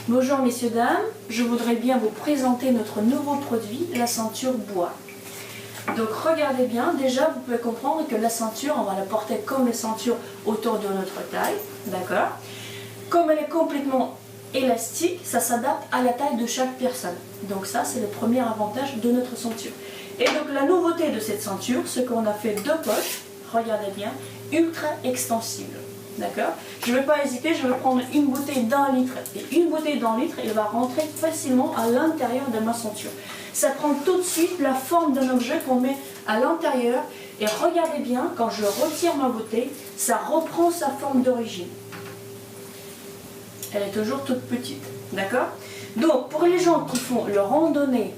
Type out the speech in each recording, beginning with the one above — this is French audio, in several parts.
Bonjour messieurs, dames, je voudrais bien vous présenter notre nouveau produit, la ceinture bois. Donc regardez bien, déjà vous pouvez comprendre que la ceinture, on va la porter comme les ceintures autour de notre taille, d'accord? Comme elle est complètement élastique, ça s'adapte à la taille de chaque personne. Donc ça c'est le premier avantage de notre ceinture. Et donc la nouveauté de cette ceinture, c'est qu'on a fait deux poches, regardez bien, ultra extensibles. D'accord? Je ne vais pas hésiter, je vais prendre une bouteille d'1 litre. Et une bouteille d'1 litre, elle va rentrer facilement à l'intérieur de ma ceinture. Ça prend tout de suite la forme d'un objet qu'on met à l'intérieur. Et regardez bien, quand je retire ma bouteille, ça reprend sa forme d'origine. Elle est toujours toute petite. D'accord? Donc, pour les gens qui font leur randonnée,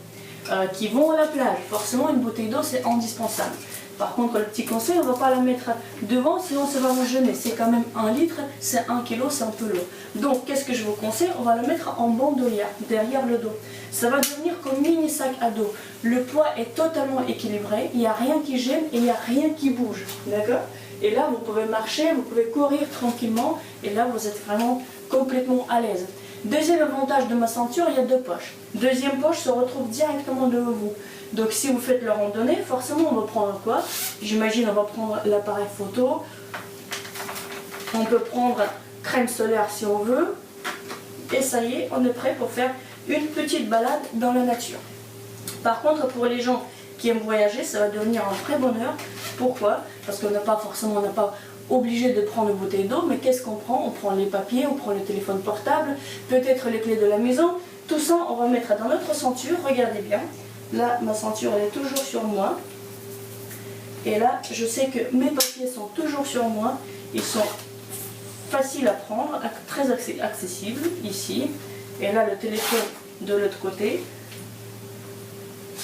qui vont à la plage, forcément une bouteille d'eau c'est indispensable. Par contre, le petit conseil, on ne va pas la mettre devant, sinon ça va vous gêner. C'est quand même 1 litre, c'est 1 kg, c'est un peu lourd. Donc, qu'est-ce que je vous conseille? On va la mettre en bandoulière, derrière le dos. Ça va devenir comme mini sac à dos. Le poids est totalement équilibré, il n'y a rien qui gêne et il n'y a rien qui bouge. D'accord? Et là, vous pouvez marcher, vous pouvez courir tranquillement, et là, vous êtes vraiment complètement à l'aise. Deuxième avantage de ma ceinture, il y a deux poches. Deuxième poche se retrouve directement devant vous. Donc si vous faites la randonnée, forcément on va prendre quoi? J'imagine on va prendre l'appareil photo. On peut prendre crème solaire si on veut. Et ça y est, on est prêt pour faire une petite balade dans la nature. Par contre, pour les gens qui aiment voyager, ça va devenir un vrai bonheur. Pourquoi? Parce qu'on n'a pas forcément, on n'a pas obligé de prendre une bouteille d'eau, mais qu'est-ce qu'on prend? On prend les papiers, on prend le téléphone portable, peut-être les clés de la maison. Tout ça, on va mettre dans notre ceinture. Regardez bien. Là, ma ceinture, elle est toujours sur moi. Et là, je sais que mes papiers sont toujours sur moi. Ils sont faciles à prendre, très accessibles, ici. Et là, le téléphone de l'autre côté.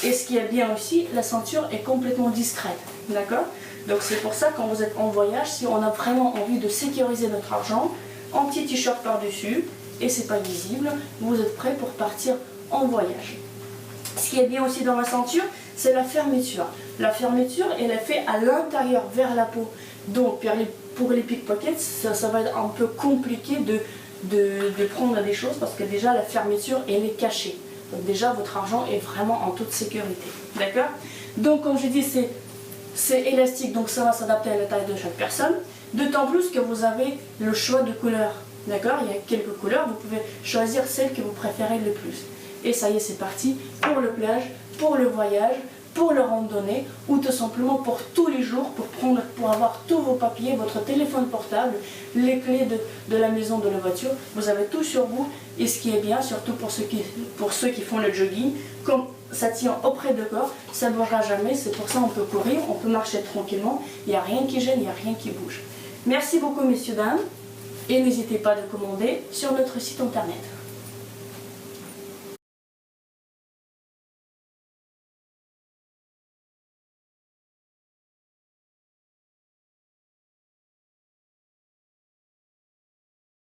Et ce qui est bien aussi, la ceinture est complètement discrète. D'accord? Donc c'est pour ça, quand vous êtes en voyage, si on a vraiment envie de sécuriser notre argent, un petit t-shirt par-dessus, et c'est pas visible, vous êtes prêt pour partir en voyage. Ce qui est bien aussi dans ma ceinture, c'est la fermeture. La fermeture, elle est faite à l'intérieur, vers la peau. Donc pour les pickpockets, ça va être un peu compliqué de prendre des choses, parce que déjà la fermeture, elle est cachée. Donc déjà, votre argent est vraiment en toute sécurité. D'accord? Donc comme je dis, c'est élastique, donc ça va s'adapter à la taille de chaque personne. D'autant plus que vous avez le choix de couleurs. D'accord? Il y a quelques couleurs, vous pouvez choisir celle que vous préférez le plus. Et ça y est, c'est parti pour le plage, pour le voyage, pour le randonnée, ou tout simplement pour tous les jours, pour avoir tous vos papiers, votre téléphone portable, les clés de la maison, de la voiture. Vous avez tout sur vous. Et ce qui est bien, surtout pour ceux qui font le jogging, comme ça tient auprès de corps, ça ne bougera jamais. C'est pour ça qu'on peut courir, on peut marcher tranquillement. Il n'y a rien qui gêne, il n'y a rien qui bouge. Merci beaucoup messieurs, dames. Et n'hésitez pas à commander sur notre site internet.